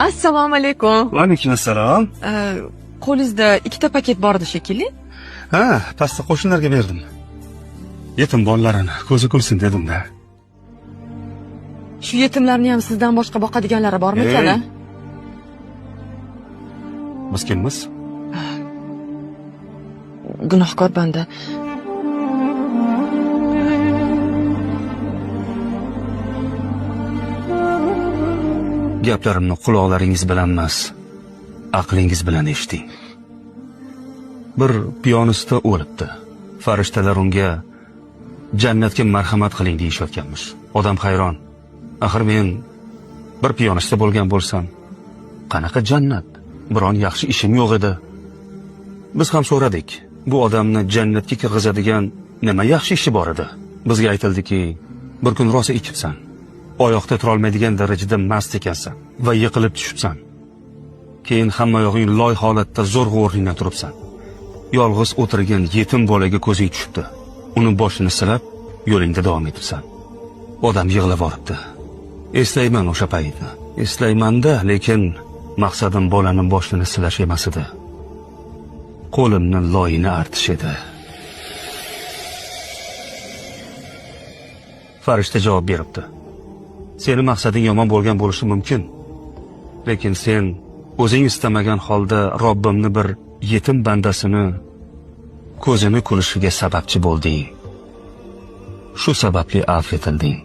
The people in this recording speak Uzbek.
Assalomu alaykum. Va alaykum assalom. Qo'lingizda ikkita paket bor edi shekilli. Ha, pastda qo'shnilarga berdim. Yetim bolalarini ko'zi kulsin dedim-da. Shu yetimlarni ham sizdan boshqa boqadiganlari bormi ekan? Biz kimmiz? Gunohkor banda. Gaplarimni quloqlaringiz bilan emas, aqlingiz bilan eshiting. Bir piyonista o'libdi. Farishtalar unga jannatga marhamat qiling deyishayotganmish. Odam hayron. Axir men bir piyonista bo'lgan bo'lsam, qanaqa jannat? Biron yaxshi ishim yo'q edi. Biz ham so'radik. Bu odamni jannatga kirgizadigan nima yaxshi ishi bor edi? Bizga aytildiki, bir kun rosa ichibsan. Oyoqda tura olmaydigan darajada mast ekansan va yiqilib tushibsan. Keyin hamma yog'ing loy holatda zo'rg'a o'rningdan turibsan. Yolg'iz o'tirgan yetim bolaga ko'zing tushibdi. Uni boshini silab, yo'lingda davom etibsan. Odam yig'lab boribdi. Eslayman o'sha paytni. Eslaymanda, lekin maqsadim bolaning boshini silash emas edi. Qo'limni loyini artish edi. Farishta javob beribdi. Seni maqsading yomon bo'lgan bo'lishi mumkin. Lekin sen o'zing istamagan holda Robbimni bir yetim bandasini ko'zini kulishiga sababchi bo'lding. Shu sababli afv etilding.